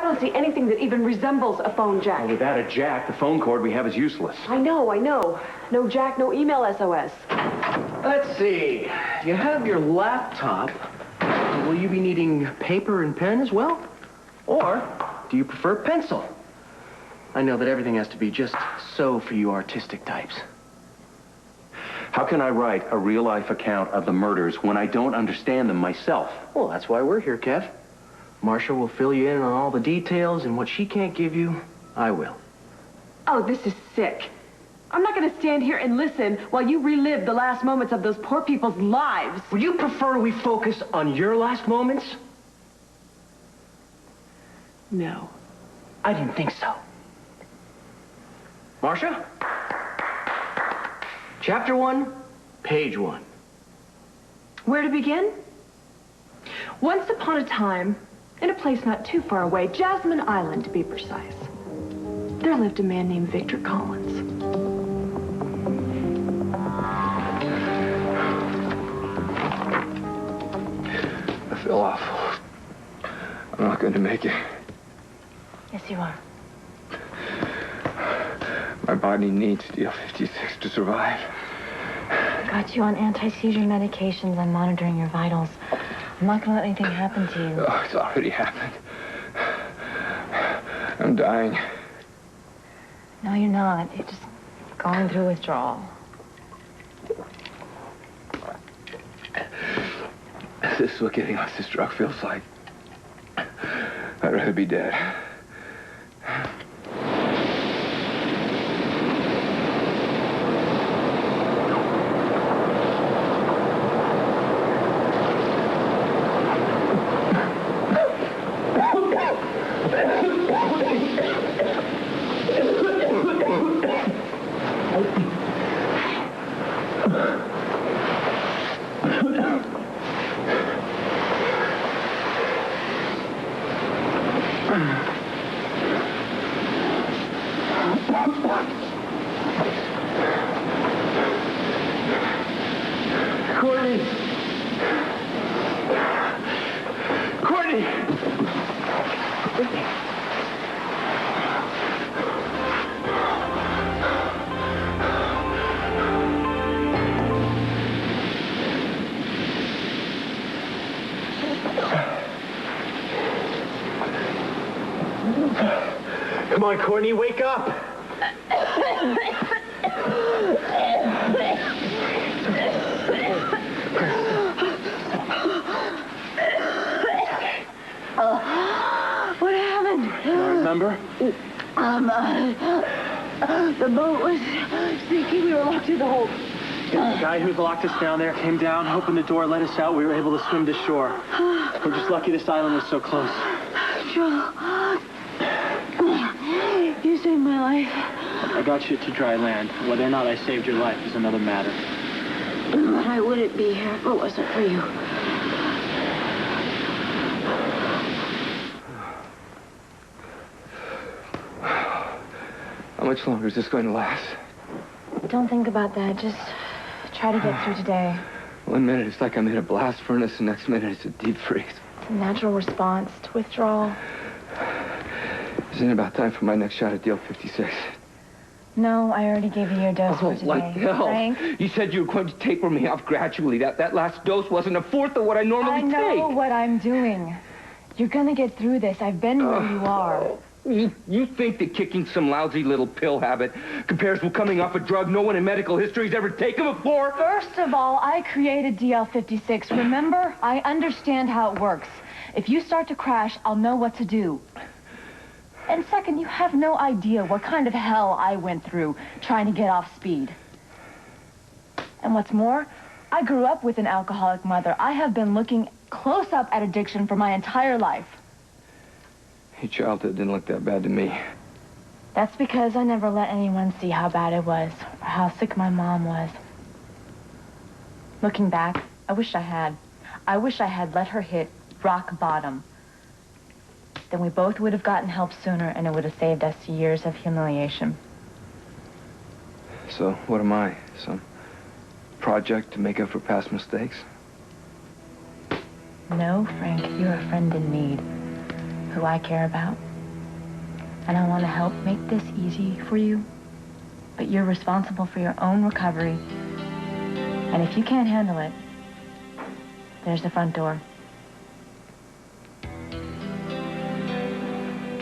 don't see anything that even resembles a phone jack. Well, without a jack, the phone cord we have is useless. I know. No jack, no email SOS. Let's see. You have your laptop. Will you be needing paper and pen as well? Or do you prefer pencil? I know that everything has to be just so for you artistic types. How can I write a real-life account of the murders when I don't understand them myself? Well, that's why we're here, Kev. Marcia will fill you in on all the details, and what she can't give you, I will. Oh, this is sick. I'm not going to stand here and listen while you relive the last moments of those poor people's lives. Would you prefer we focus on your last moments? No. I didn't think so. Marcia? Chapter 1, page 1. Where to begin? Once upon a time, in a place not too far away, Jasmine Island to be precise, there lived a man named Victor Collins. I feel awful. I'm not going to make it. Yes, you are. My body needs DL56 to survive. I got you on anti-seizure medications. I'm monitoring your vitals. I'm not going to let anything happen to you. Oh, it's already happened. I'm dying. No, you're not. You're just going through withdrawal. This is what getting off this drug feels like. I'd rather be dead. Courtney! Courtney! Come on, Courtney, wake up! What happened? Remember? The boat was sinking. We were locked in the hold. The guy who locked us down there came down, opened the door, let us out. We were able to swim to shore. We're just lucky this island was so close. Joel, you saved my life. I got you to dry land. Whether or not I saved your life is another matter. But I wouldn't be here if it wasn't for you. How much longer is this going to last? Don't think about that. Just try to get through today. 1 minute it's like I'm in a blast furnace, the next minute it's a deep freeze. It's a natural response to withdrawal. Isn't it about time for my next shot at DL56? No, I already gave you your dose for today. Like hell. Frank? You said you were going to taper me off gradually. That last dose wasn't a fourth of what I normally take. I know what I'm doing. You're gonna get through this. I've been where you are. You think that kicking some lousy little pill habit compares with coming off a drug no one in medical history has ever taken before? First of all, I created DL56. Remember? I understand how it works. If you start to crash, I'll know what to do. And second, you have no idea what kind of hell I went through trying to get off speed. And what's more, I grew up with an alcoholic mother. I have been looking close up at addiction for my entire life. Your childhood didn't look that bad to me. That's because I never let anyone see how bad it was, or how sick my mom was. Looking back, I wish I had. I wish I had let her hit rock bottom. Then we both would have gotten help sooner, and it would have saved us years of humiliation. So, what am I? Some project to make up for past mistakes? No, Frank, you're a friend in need, who I care about. And I want to help make this easy for you. But you're responsible for your own recovery. And if you can't handle it, there's the front door.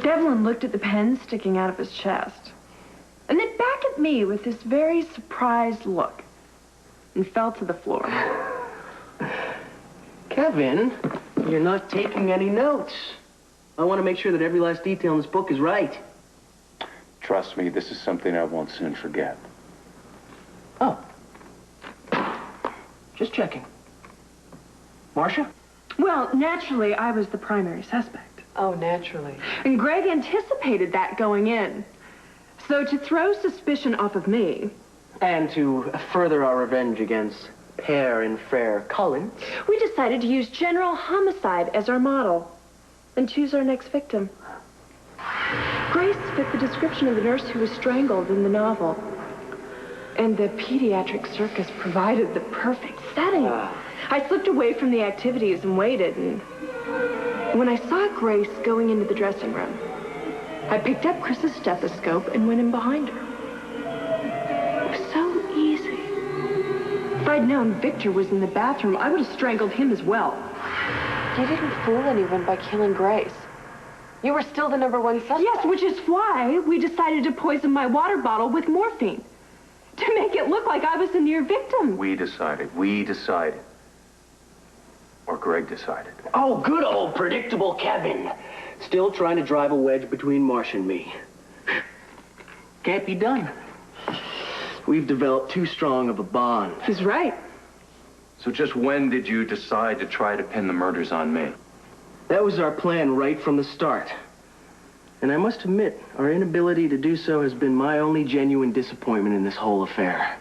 Devlin looked at the pen sticking out of his chest, and then back at me with this very surprised look, and fell to the floor. Kevin, you're not taking any notes. I want to make sure that every last detail in this book is right. Trust me, this is something I won't soon forget. Oh. Just checking. Marcia? Well, naturally, I was the primary suspect. Oh, naturally. And Greg anticipated that going in. So to throw suspicion off of me... And to further our revenge against Pear and Frere Collins, we decided to use general homicide as our model and choose our next victim. Grace fit the description of the nurse who was strangled in the novel. And the pediatric circus provided the perfect setting. I slipped away from the activities and waited, and when I saw Grace going into the dressing room, I picked up Chris's stethoscope and went in behind her. It was so easy. If I'd known Victor was in the bathroom, I would have strangled him as well. You didn't fool anyone by killing Grace. You were still the #1 suspect. Yes, which is why we decided to poison my water bottle with morphine. To make it look like I was a near victim. We decided. Or Greg decided. oh, good old predictable Kevin. Still trying to drive a wedge between Marsh and me. Can't be done. We've developed too strong of a bond. He's right. So just when did you decide to try to pin the murders on me? That was our plan right from the start. And I must admit, our inability to do so has been my only genuine disappointment in this whole affair.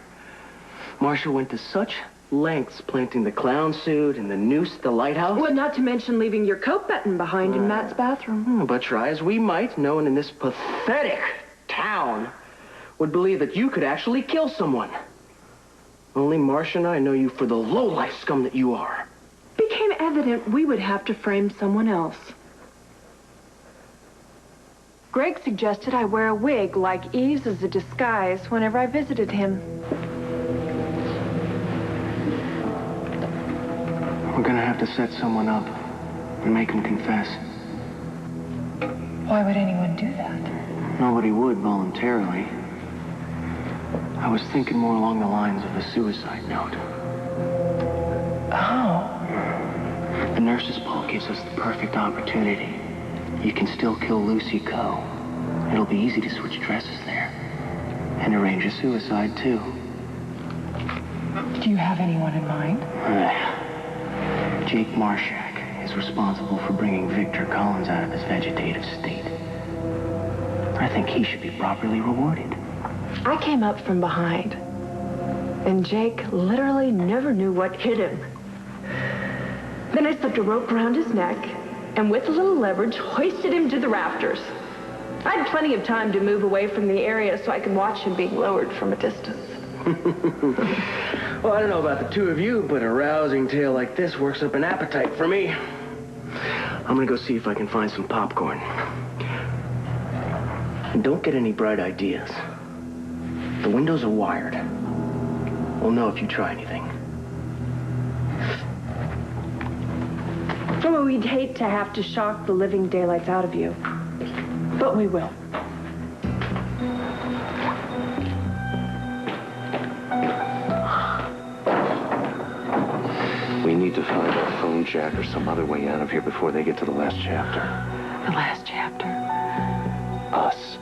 Marcia went to such lengths planting the clown suit and the noose at the lighthouse. Well, not to mention leaving your coat button behind in Matt's bathroom. But try as we might, no one in this pathetic town would believe that you could actually kill someone. Only Marcia and I know you for the low-life scum that you are. Became evident we would have to frame someone else. Greg suggested I wear a wig like Eve's as a disguise whenever I visited him. We're gonna have to set someone up and make him confess. Why would anyone do that? Nobody would voluntarily. I was thinking more along the lines of a suicide note. Oh. The nurse's ball gives us the perfect opportunity. You can still kill Lucy Coe. It'll be easy to switch dresses there. And arrange a suicide, too. Do you have anyone in mind? Jake Marshak is responsible for bringing Victor Collins out of his vegetative state. I think he should be properly rewarded. I came up from behind, and Jake literally never knew what hit him. Then I slipped a rope around his neck, and with a little leverage, hoisted him to the rafters. I had plenty of time to move away from the area so I could watch him being lowered from a distance. Well, I don't know about the two of you, but a rousing tale like this works up an appetite for me. I'm gonna go see if I can find some popcorn. And don't get any bright ideas. The windows are wired. We'll know if you try anything. Well, we'd hate to have to shock the living daylights out of you, but we will. We need to find a phone jack or some other way out of here before they get to the last chapter. The last chapter. Us.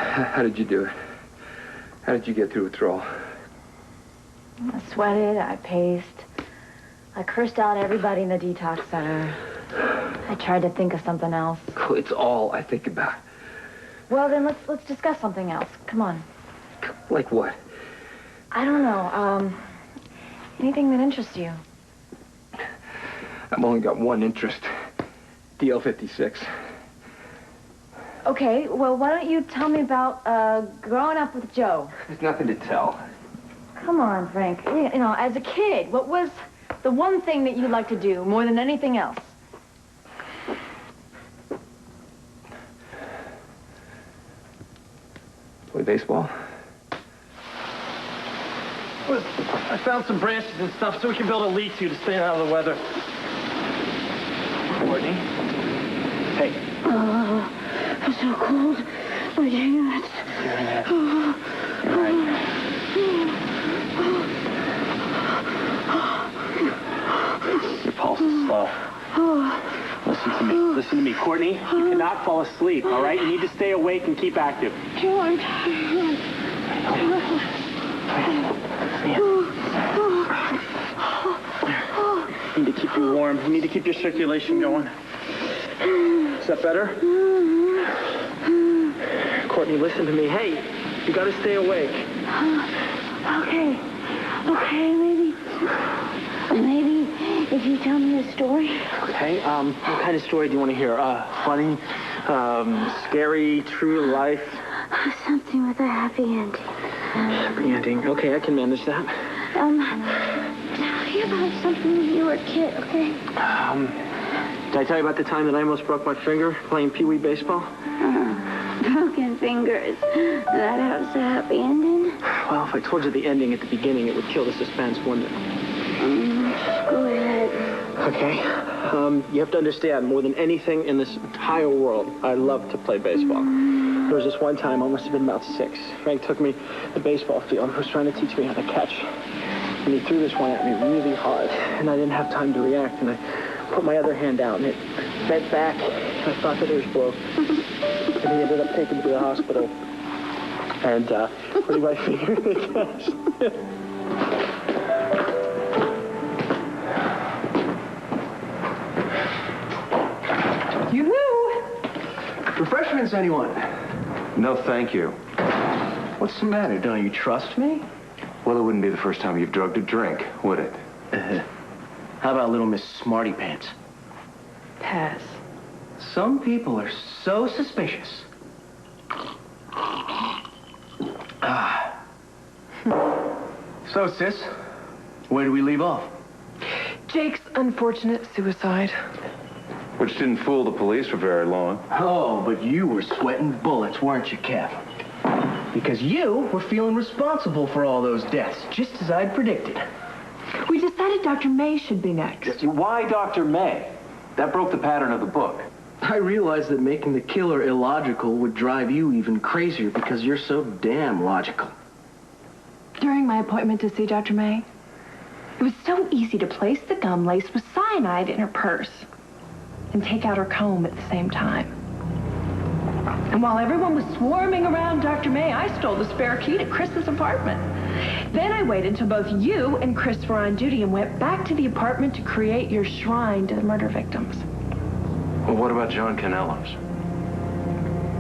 How did you do it? How did you get through withdrawal? I sweated, I paced. I cursed out everybody in the detox center. I tried to think of something else. It's all I think about. Well, then let's discuss something else. Come on. Like what? I don't know. Anything that interests you. I've only got one interest. DL56. Okay, well, why don't you tell me about growing up with Joe? There's nothing to tell. Come on, Frank. You know, as a kid, what was the one thing that you liked to do more than anything else? Play baseball? Well, I found some branches and stuff so we can build a lean-to stay out of the weather. Courtney? Hey. I'm so cold. My hands. You're right. Your pulse is slow. Listen to me. Listen to me. Courtney, you cannot fall asleep, all right? You need to stay awake and keep active. Joe, I'm tired. You need to keep you warm. You need to keep your circulation going. Is that better? Courtney, listen to me. Hey, you gotta stay awake. Okay, maybe if you tell me a story. Okay, what kind of story do you want to hear? Funny, scary, true life? Something with a happy ending. Happy ending. Okay, I can manage that. Tell me about something when you were a kid, okay? Did I tell you about the time that I almost broke my finger playing Pee Wee baseball? Broken fingers. That has a happy ending? Well, if I told you the ending at the beginning, it would kill the suspense, wouldn't it? Go ahead. Okay. You have to understand, more than anything in this entire world, I love to play baseball. There was this one time, I must have been about 6. Frank took me to the baseball field and was trying to teach me how to catch. And he threw this one at me really hard, and I didn't have time to react, and I put my other hand out, and it bent back, and I thought that it was broke. And he ended up taking me to the hospital and putting my finger in the cast. Yoo-hoo! Refreshments, anyone? No, thank you. What's the matter? Don't you trust me? Well, it wouldn't be the first time you've drugged a drink, would it? How about little Miss Smarty Pants? Pass. Some people are so suspicious. So, sis, where do we leave off? Jake's unfortunate suicide. Which didn't fool the police for very long. Oh, but you were sweating bullets, weren't you, Kev? Because you were feeling responsible for all those deaths, just as I'd predicted. We decided Dr. May should be next. Why Dr. May? That broke the pattern of the book. I realized that making the killer illogical would drive you even crazier because you're so damn logical. During my appointment to see Dr. May, it was so easy to place the gum laced with cyanide in her purse and take out her comb at the same time. And while everyone was swarming around Dr. May, I stole the spare key to Chris's apartment. Then I waited until both you and Chris were on duty and went back to the apartment to create your shrine to the murder victims. Well, what about John Canellos?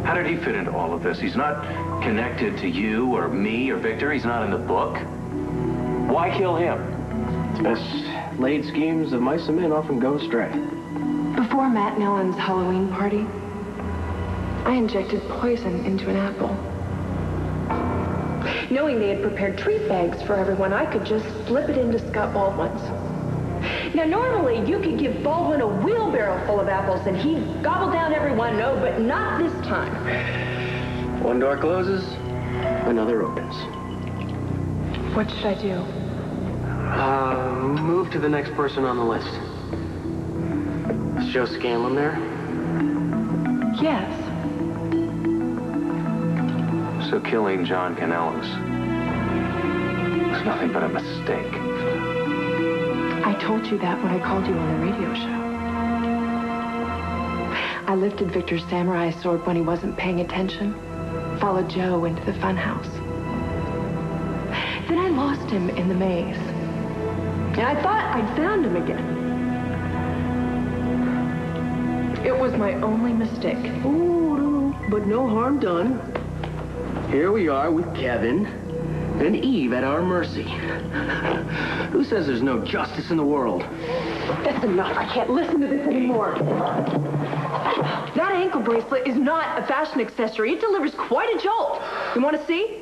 How did he fit into all of this? He's not connected to you or me or Victor. He's not in the book. Why kill him? Best laid schemes of mice and men often go astray. Before Matt and Ellen's Halloween party, I injected poison into an apple. Knowing they had prepared treat bags for everyone, I could just slip it into Scott Baldwin's. Now, normally, you could give Baldwin a wheelbarrow full of apples and he'd gobble down every one. No, but not this time. One door closes, another opens. What should I do? Move to the next person on the list. Is Joe Scanlon there? Yes. So killing John Canellos was nothing but a mistake. I told you that when I called you on the radio show. I lifted Victor's samurai sword when he wasn't paying attention, followed Joe into the funhouse. Then I lost him in the maze. And I thought I'd found him again. It was my only mistake. Ooh, but no harm done. Here we are with Kevin, and Eve at our mercy. Who says there's no justice in the world? That's enough. I can't listen to this anymore. That ankle bracelet is not a fashion accessory. It delivers quite a jolt. You want to see?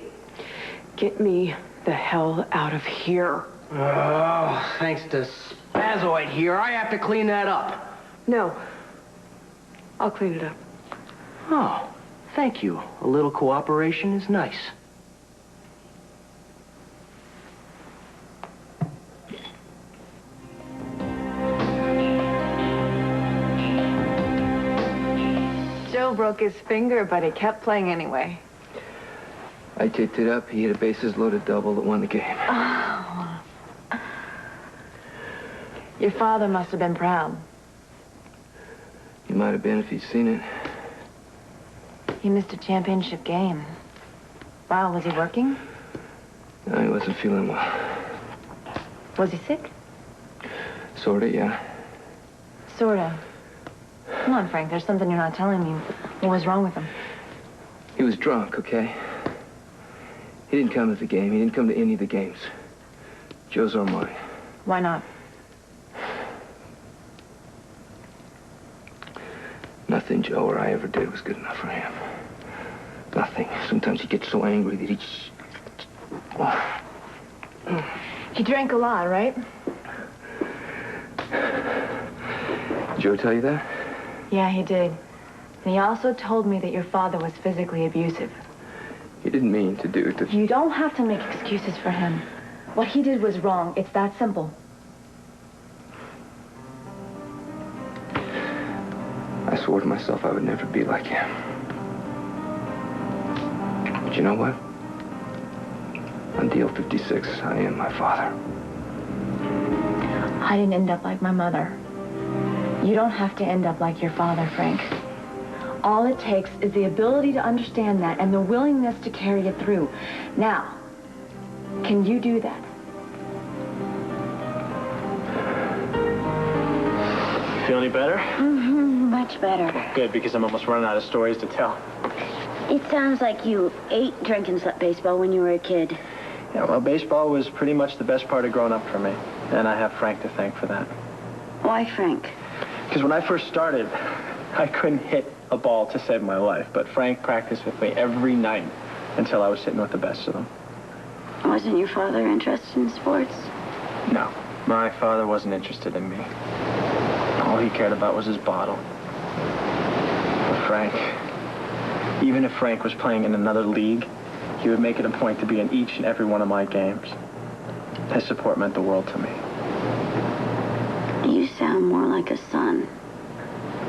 Get me the hell out of here. Oh, thanks to Spazoid here, I have to clean that up. No. I'll clean it up. Oh, thank you. A little cooperation is nice. Joe broke his finger, but he kept playing anyway. I taped it up. He hit a bases-loaded double that won the game. Oh. Your father must have been proud. He might have been if he'd seen it. He missed a championship game. Wow, was he working? No, he wasn't feeling well. Was he sick? Sorta, yeah. Sorta. Come on, Frank, there's something you're not telling me. What was wrong with him? He was drunk, okay? He didn't come to the game. He didn't come to any of the games. Joe's or mine. Why not? Nothing Joe or I ever did was good enough for him. Nothing. Sometimes he gets so angry that he just... He drank a lot, right? Joe tell you that? Yeah, he did. And he also told me that your father was physically abusive. He didn't mean to do it. You don't have to make excuses for him. What he did was wrong. It's that simple. I swore to myself I would never be like him. But you know what? On deal 56, I am my father. I didn't end up like my mother. You don't have to end up like your father, Frank. All it takes is the ability to understand that and the willingness to carry it through. Now, can you do that? Feel any better? Mm-hmm, much better. Good, because I'm almost running out of stories to tell. It sounds like you ate, drank, and slept baseball when you were a kid. Yeah, well, baseball was pretty much the best part of growing up for me. And I have Frank to thank for that. Why, Frank? Because when I first started, I couldn't hit a ball to save my life. But Frank practiced with me every night until I was sitting with the best of them. Wasn't your father interested in sports? No, my father wasn't interested in me. All he cared about was his bottle. But Frank, even if Frank was playing in another league, he would make it a point to be in each and every one of my games. His support meant the world to me. You sound more like a son,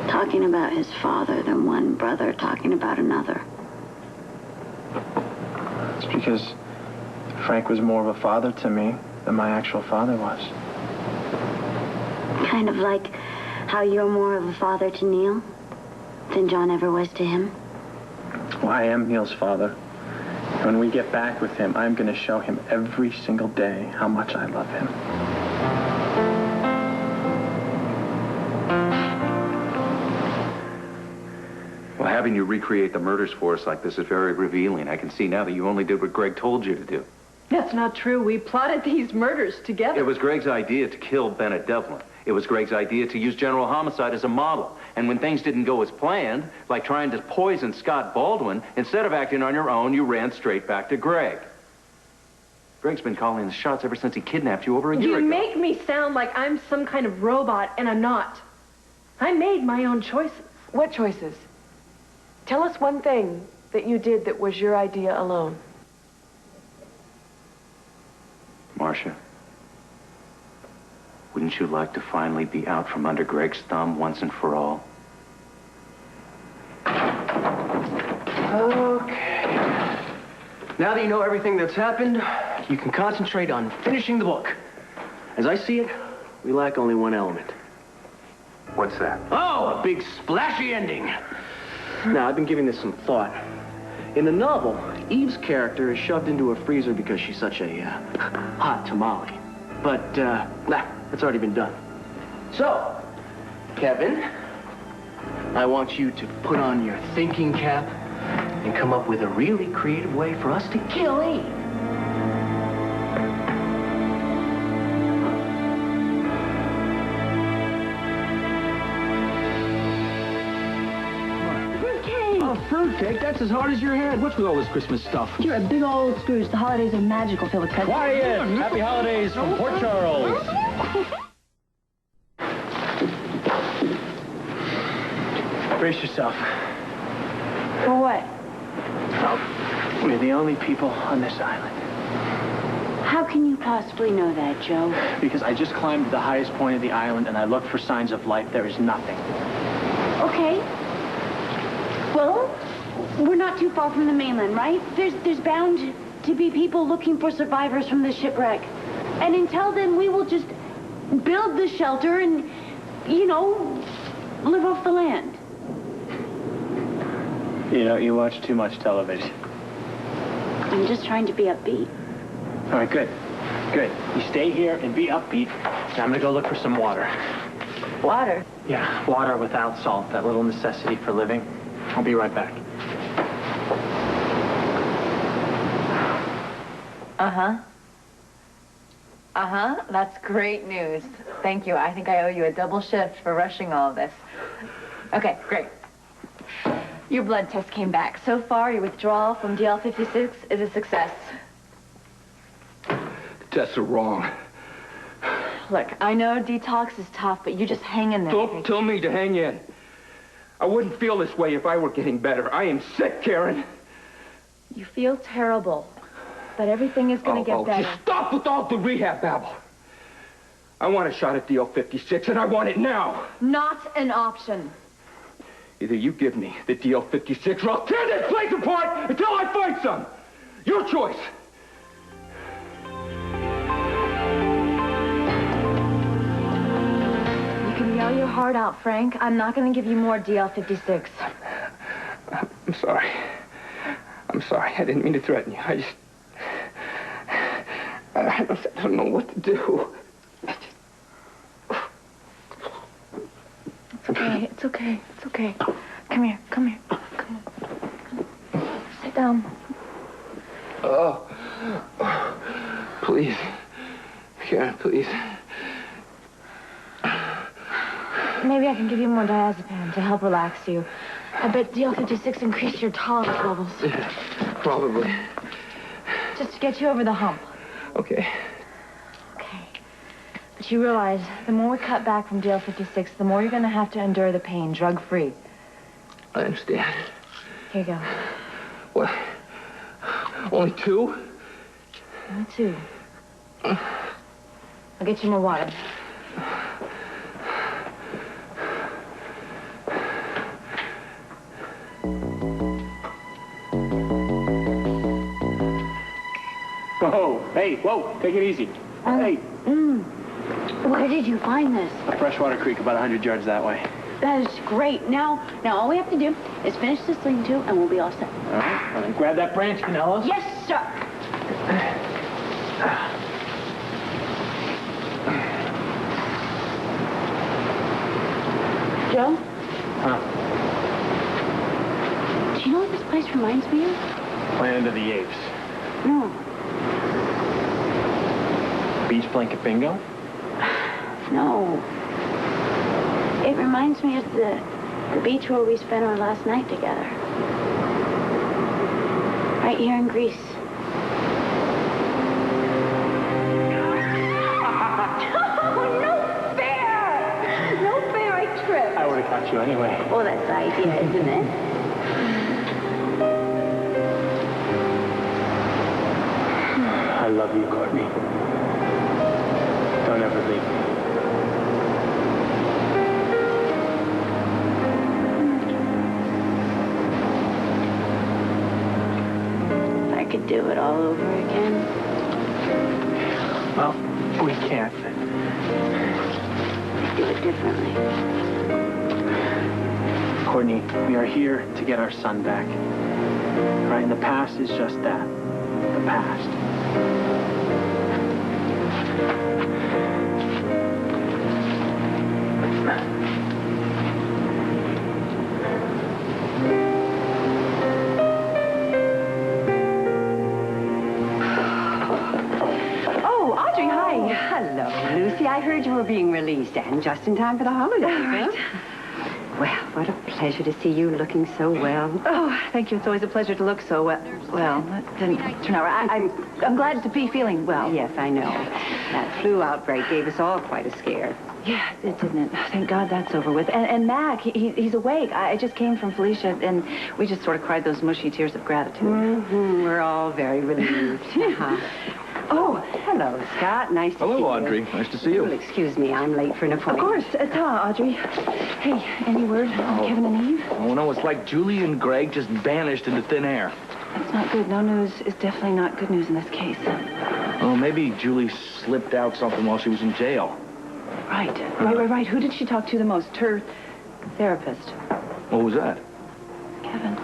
talking about his father than one brother talking about another. It's because Frank was more of a father to me than my actual father was. Kind of like how you're more of a father to Neil than John ever was to him. Well, I am Neil's father. When we get back with him, I'm going to show him every single day how much I love him. Well, having you recreate the murders for us like this is very revealing. I can see now that you only did what Greg told you to do. That's not true. We plotted these murders together. It was Greg's idea to kill Bennett Devlin. It was Greg's idea to use General Homicide as a model. And when things didn't go as planned, like trying to poison Scott Baldwin, instead of acting on your own, you ran straight back to Greg. Greg's been calling the shots ever since he kidnapped you over a year ago. You make me sound like I'm some kind of robot, and I'm not. I made my own choices. What choices? Tell us one thing that you did that was your idea alone. Marcia, wouldn't you like to finally be out from under Greg's thumb once and for all? Okay. Now that you know everything that's happened, you can concentrate on finishing the book. As I see it, we lack only one element. What's that? Oh, a big splashy ending. Now, I've been giving this some thought. In the novel, Eve's character is shoved into a freezer because she's such a hot tamale. But, that's already been done. So, Kevin, I want you to put on your thinking cap and come up with a really creative way for us to kill Eve. cake. That's as hard as your head. What's with all this Christmas stuff? You're a big old Scrooge. The holidays are magical, filled with presents. Quiet! Happy holidays from Port Charles. Brace yourself. For what? Well, we're the only people on this island. How can you possibly know that, Joe? Because I just climbed to the highest point of the island and I looked for signs of life. There is nothing. Okay. Well, we're not too far from the mainland, right? There's bound to be people looking for survivors from the shipwreck. And until then, we will just build the shelter and, you know, live off the land. You know, you watch too much television. I'm just trying to be upbeat. All right, good. Good. You stay here and be upbeat. And I'm gonna go look for some water. Water? Yeah, water without salt. That little necessity for living. I'll be right back. That's great news. Thank you. I think I owe you a double shift for rushing all of this. Okay, great. Your blood test came back. So far, your withdrawal from DL56 is a success. The tests are wrong. Look, I know detox is tough, but you just hang in there. Don't tell me to hang in. I wouldn't feel this way if I were getting better. I am sick, Karen. You feel terrible, but everything is going to get better. Just stop with all the rehab babble. I want a shot at DL56, and I want it now. Not an option. Either you give me the DL56, or I'll tear this place apart until I find some. Your choice. You can yell your heart out, Frank. I'm not going to give you more DL56. I'm sorry. I'm sorry. I didn't mean to threaten you. I don't know what to do. It's okay. It's okay. It's okay. Come here. Come here. Come on. Sit down. Oh. Please. Karen, please. Maybe I can give you more diazepam to help relax you. I bet DL56 increased your tolerance levels. Yeah, probably. Just to get you over the hump. Okay. Okay. But you realize the more we cut back from DL56, the more you're going to have to endure the pain, drug-free. I understand. Here you go. What? Only 2? Only 2. I'll get you more water. Whoa, hey, whoa, take it easy. Hey. Where did you find this? A freshwater creek about 100 yards that way. That is great. Now all we have to do is finish this lean-to, and we'll be all set. All right, well, then grab that branch, Pinellas. Yes, sir. Joe? Huh? Do you know what this place reminds me of? Land of the Apes. No. Beach blanket bingo? No. It reminds me of the beach where we spent our last night together. Right here in Greece. Oh, no fair! No fair, I tripped. I would have caught you anyway. Well, that's the idea, isn't it? I love you, Courtney. Don't ever leave me. If I could do it all over again. Well, we can't. I'd do it differently. Courtney, we are here to get our son back. Right? And the past is just that. The past. Oh, Audrey, hi. Hello, Lucy. I heard you were being released, and just in time for the holidays, huh? Well, what a pleasure to see you looking so well. Oh, thank you. It's always a pleasure to look so well. Well, that didn't turn out right. I'm glad to be feeling well. Yes, I know. That flu outbreak gave us all quite a scare. Yeah, it didn't. Thank God that's over with. And Mac, he's awake. I just came from Felicia, and we just sort of cried those mushy tears of gratitude. Mm-hmm. We're all very relieved. Oh, hello, Scott. Nice to see you. Hello, Audrey. Nice to see you. Well, excuse me. I'm late for an Of appointment. course. Audrey. Hey, any word on Kevin and Eve? Oh, no, it's like Julie and Greg just vanished into thin air. That's not good. No news is definitely not good news in this case. Oh, maybe Julie slipped out something while she was in jail. Right. Who did she talk to the most? Her therapist. What was that? Kevin.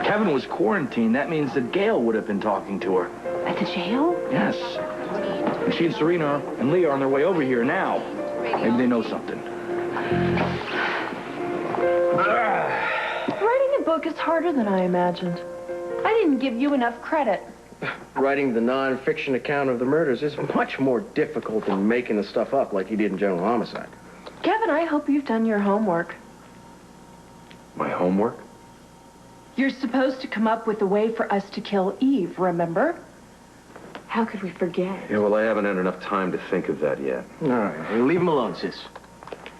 Kevin was quarantined. That means that Gail would have been talking to her. At the jail? Yes. And she and Serena and Lee are on their way over here now. Maybe they know something. Writing a book is harder than I imagined. I didn't give you enough credit. Writing the non-fiction account of the murders is much more difficult than making the stuff up like you did in General Homicide. Kevin, I hope you've done your homework. My homework? You're supposed to come up with a way for us to kill Eve, remember? How could we forget? Yeah, well, I haven't had enough time to think of that yet. All right, leave him alone, sis.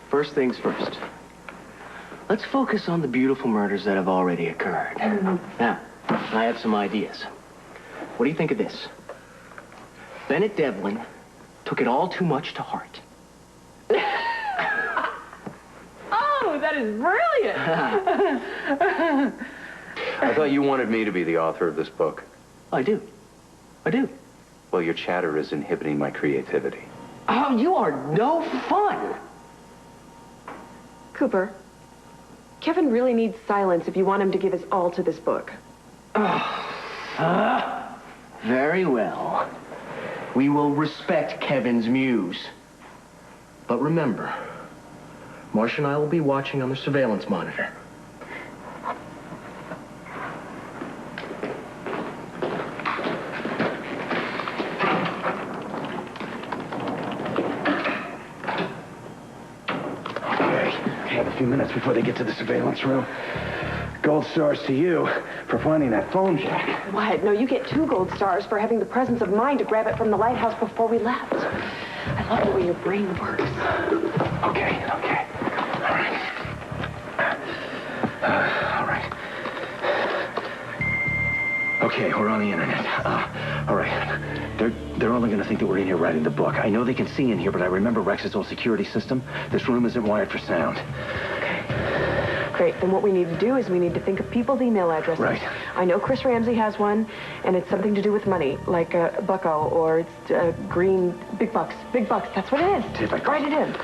First things first. Let's focus on the beautiful murders that have already occurred. Now, I have some ideas. What do you think of this? Bennett Devlin took it all too much to heart. Oh, that is brilliant! I thought you wanted me to be the author of this book. I do. Well, your chatter is inhibiting my creativity. Oh, you are no fun! Cooper, Kevin really needs silence if you want him to give his all to this book. Very well. We will respect Kevin's muse. But remember, Marcia and I will be watching on the surveillance monitor. Okay, we have a few minutes before they get to the surveillance room. Gold stars to you for finding that phone jack. What? No, you get 2 gold stars for having the presence of mind to grab it from the lighthouse before we left. I love the way your brain works. Okay. All right. Okay, we're on the internet. All right. They're only going to think that we're in here writing the book. I know they can see in here, but I remember Rex's old security system. This room isn't wired for sound. Great. Then what we need to do is we need to think of people's email addresses. Right. I know Chris Ramsey has one, and it's something to do with money, like Bucko, or it's Green Big Bucks. Big Bucks. That's what it is. Typical. Write it in.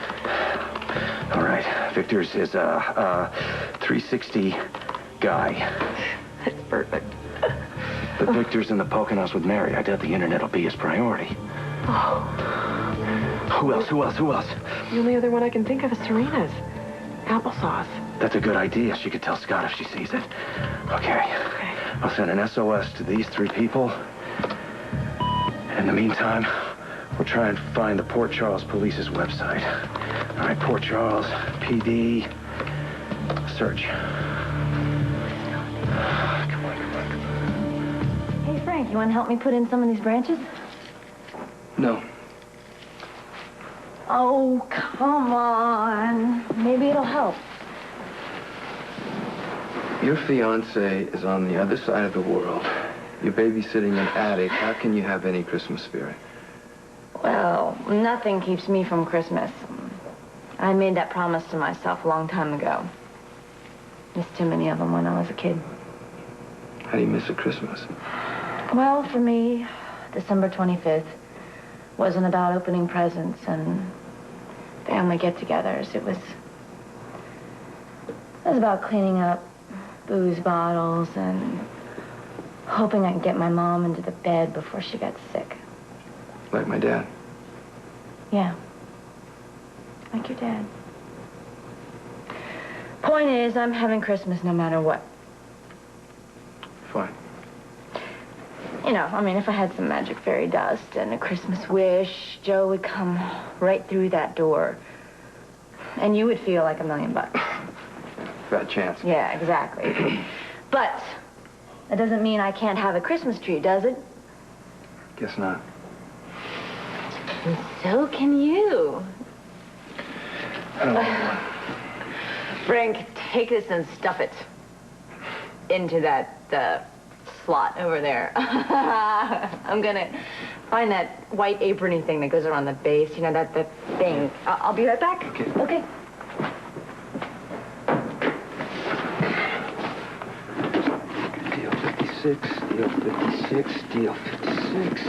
All right. Victor's is 360 guy. That's perfect. But Victor's in the Poconos with Mary. I doubt the internet will be his priority. Oh. Who else? The only other one I can think of is Serena's. Applesauce. That's a good idea. She could tell Scott if she sees it. Okay. I'll send an SOS to these 3 people. In the meantime, we'll try and find the Port Charles Police's website. All right, Port Charles, PD, search. Come on. Hey, Frank, you want to help me put in some of these branches? No. Oh, come on. Maybe it'll help. Your fiance is on the other side of the world. You're babysitting an addict. How can you have any Christmas spirit? Well, nothing keeps me from Christmas. I made that promise to myself a long time ago. Missed too many of them when I was a kid. How do you miss a Christmas? Well, for me, December 25th wasn't about opening presents and family get-togethers. It was about cleaning up booze bottles and hoping I could get my mom into the bed before she got sick. Like my dad. Yeah. Like your dad. Point is, I'm having Christmas no matter what. Fine. You know, I mean, if I had some magic fairy dust and a Christmas wish, Joe would come right through that door. And you would feel like $1 million. Fat chance. Yeah, exactly. But that doesn't mean I can't have a Christmas tree, does it? Guess not. And so can you. I don't want one. Frank, take this and stuff it into that slot over there. I'm gonna find that white aprony thing that goes around the base. You know, that thing. I'll be right back. Okay. Okay. Deal 56, deal 56, deal 56.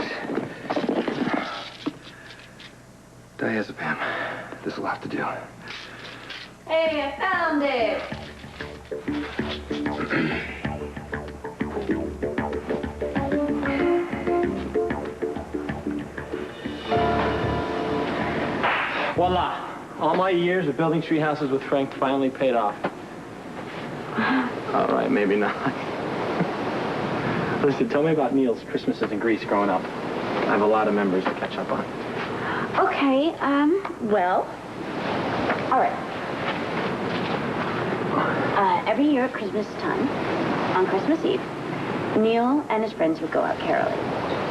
Diazepam. This'll have to do. Hey, I found it. Voila. All my years of building tree houses with Frank finally paid off. All right, maybe not. Listen, tell me about Neil's Christmases in Greece growing up. I have a lot of memories to catch up on. Okay, well, all right. Every year at Christmas time, on Christmas Eve, Neil and his friends would go out caroling.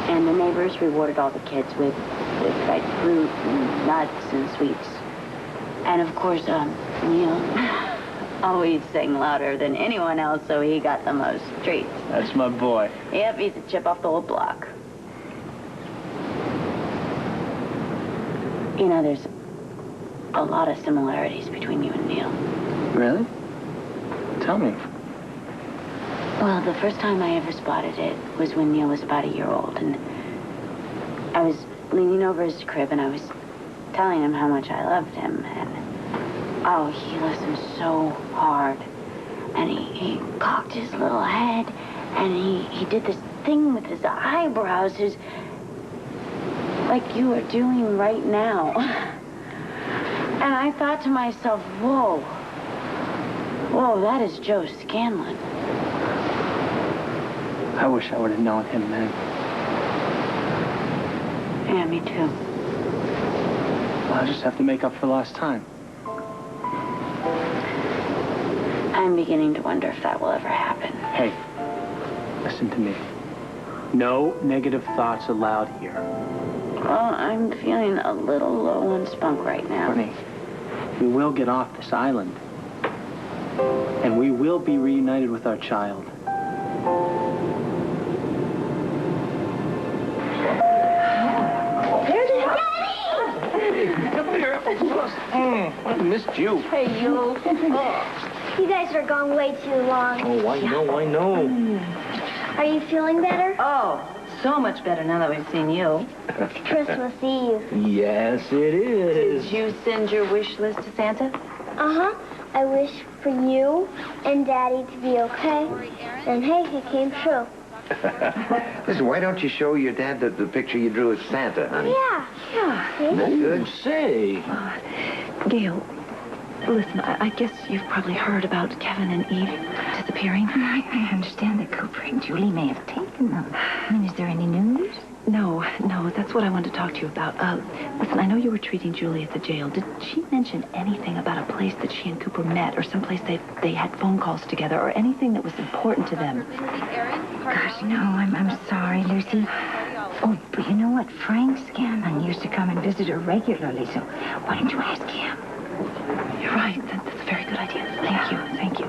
And the neighbors rewarded all the kids with like fruit and nuts and sweets. And of course, Neil always sang louder than anyone else, so he got the most treats. That's my boy. Yep, he's a chip off the old block. You know, there's a lot of similarities between you and Neil. Really? Tell me. Well, the first time I ever spotted it was when Neil was about a year old, and I was leaning over his crib, and I was telling him how much I loved him, and oh, he listened so hard, and he cocked his little head, and he did this thing with his eyebrows, like you are doing right now. And I thought to myself, whoa, that is Joe Scanlon. I wish I would have known him then. Yeah, me too. Well, I'll just have to make up for lost time. I'm beginning to wonder if that will ever happen. Hey, listen to me. No negative thoughts allowed here. Well, I'm feeling a little low on spunk right now. Courtney, we will get off this island. And we will be reunited with our child. There's Daddy! Come here. I missed you. Hey, you. You guys are gone way too long. Oh, I know. Are you feeling better? Oh, so much better now that we've seen you. It's Christmas Eve. Yes, it is. Did you send your wish list to Santa? Uh-huh. I wish for you and Daddy to be okay. And hey, it came true. Listen, why don't you show your dad the picture you drew of Santa, honey? Yeah. That good? Say. Gail, listen, I guess you've probably heard about Kevin and Eve disappearing. I understand that Cooper and Julie may have taken them. I mean, is there any news? No, that's what I wanted to talk to you about. Listen, I know you were treating Julie at the jail. Did she mention anything about a place that she and Cooper met, or someplace they had phone calls together, or anything that was important to them? Gosh, no, I'm sorry, Lucy. Oh, but you know what? Frank Scanlon used to come and visit her regularly, so why don't you ask him? You're right. That's a very good idea. Thank you.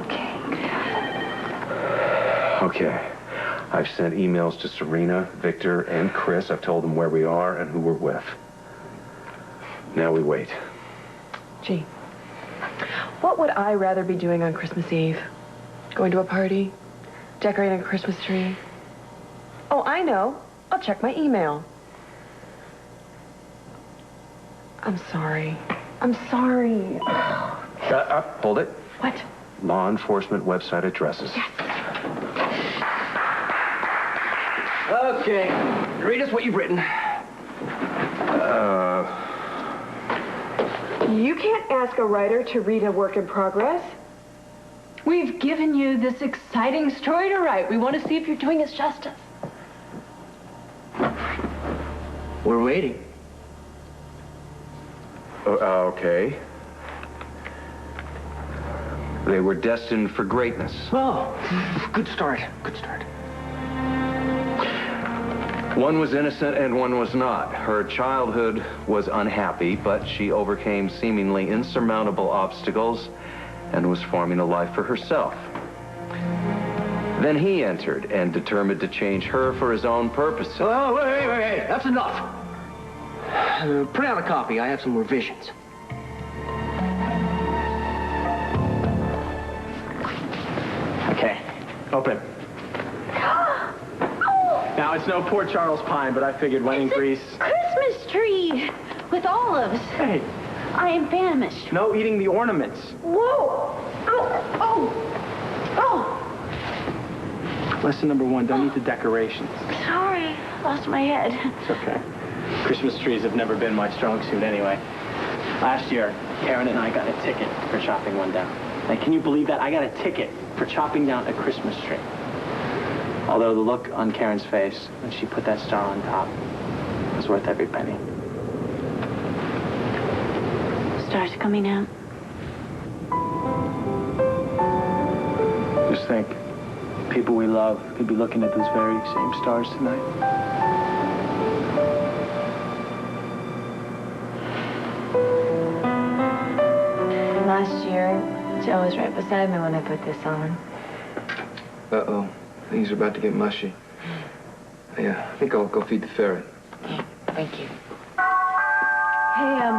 Okay. I've sent emails to Serena, Victor, and Chris. I've told them where we are and who we're with. Now we wait. Gee, what would I rather be doing on Christmas Eve? Going to a party? Decorating a Christmas tree? Oh, I know. I'll check my email. I'm sorry. Hold it. What? Law enforcement website addresses. Yes. Okay. Read us what you've written. You can't ask a writer to read a work in progress. We've given you this exciting story to write. We want to see if you're doing us justice. We're waiting. Okay. They were destined for greatness. Oh, good start. Good start. One was innocent and one was not. Her childhood was unhappy, but she overcame seemingly insurmountable obstacles and was forming a life for herself. Then he entered and determined to change her for his own purposes. Oh, wait. That's enough. Print out a copy. I have some revisions. Okay, open. Now, it's no Port Charles pine, but I figured when in Greece... Christmas tree with olives. Hey. I am famished. No eating the ornaments. Whoa! Oh! Lesson number 1, don't eat the decorations. Sorry, lost my head. It's okay. Christmas trees have never been my strong suit anyway. Last year, Karen and I got a ticket for chopping one down. Like, can you believe that? I got a ticket for chopping down a Christmas tree. Although the look on Karen's face when she put that star on top was worth every penny. Star's coming out. Just think, people we love could be looking at those very same stars tonight. Last year, Joe was right beside me when I put this on. Uh-oh. Things are about to get mushy. Yeah, I think I'll go feed the ferret. Okay, thank you. Hey,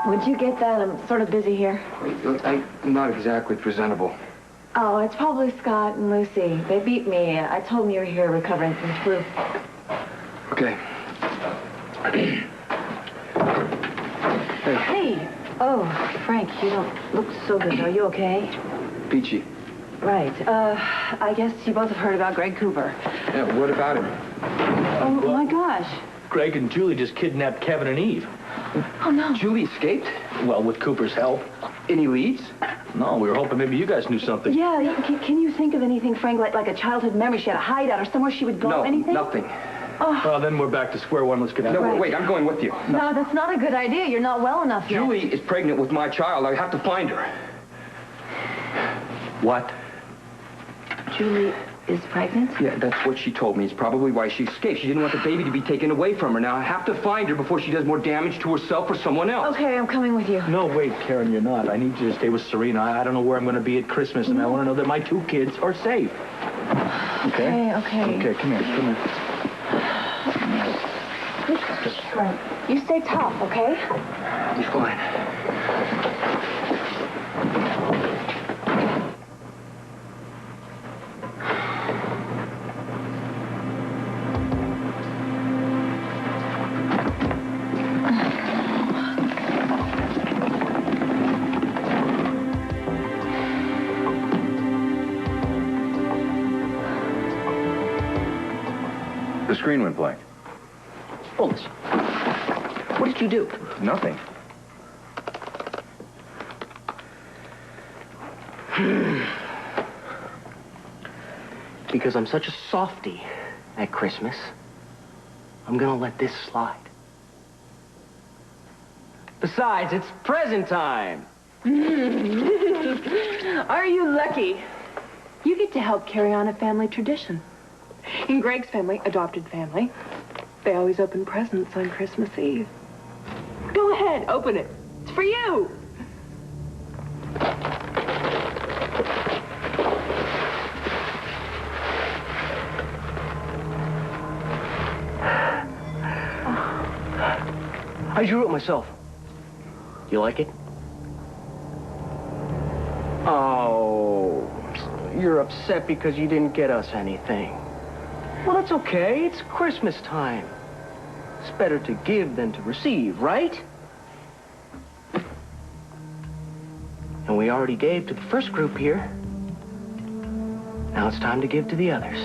would you get that? I'm sort of busy here. Look, I'm not exactly presentable. Oh, it's probably Scott and Lucy. They beat me. I told them you were here recovering from the flu. Okay. Hey. Oh, Frank, you don't look so good. Are you okay? Peachy. Right. I guess you both have heard about Greg Cooper. Yeah, what about him? Oh, my gosh. Greg and Julie just kidnapped Kevin and Eve. Oh, no. Julie escaped? Well, with Cooper's help. Any leads? No, we were hoping maybe you guys knew something. Yeah, can you think of anything, Frank, like a childhood memory? She had a hideout or somewhere she would go? No, anything? nothing. Oh. Well, then we're back to square one. Let's get out. No, Right. wait, I'm going with you. No, that's not a good idea. You're not well enough yet. Julie is pregnant with my child. I have to find her. What? Julie is pregnant? Yeah, that's what she told me. It's probably why she escaped. She didn't want the baby to be taken away from her. Now, I have to find her before she does more damage to herself or someone else. Okay, I'm coming with you. No, wait, Karen, you're not. I need you to stay with Serena. I don't know where I'm going to be at Christmas, and I want to know that my 2 kids are safe. Okay? Okay, come here. Right. You stay tough, okay? Be fine. The screen went blank. Bullets. What did you do? Nothing. Because I'm such a softie at Christmas, I'm gonna let this slide. Besides, it's present time. Are you lucky? You get to help carry on a family tradition. In Greg's family, adopted family, they always open presents on Christmas Eve. Go ahead, open it. It's for you. I drew it myself. You like it? Oh, you're upset because you didn't get us anything. Well, that's okay. It's Christmas time. It's better to give than to receive, right? And we already gave to the first group here. Now it's time to give to the others.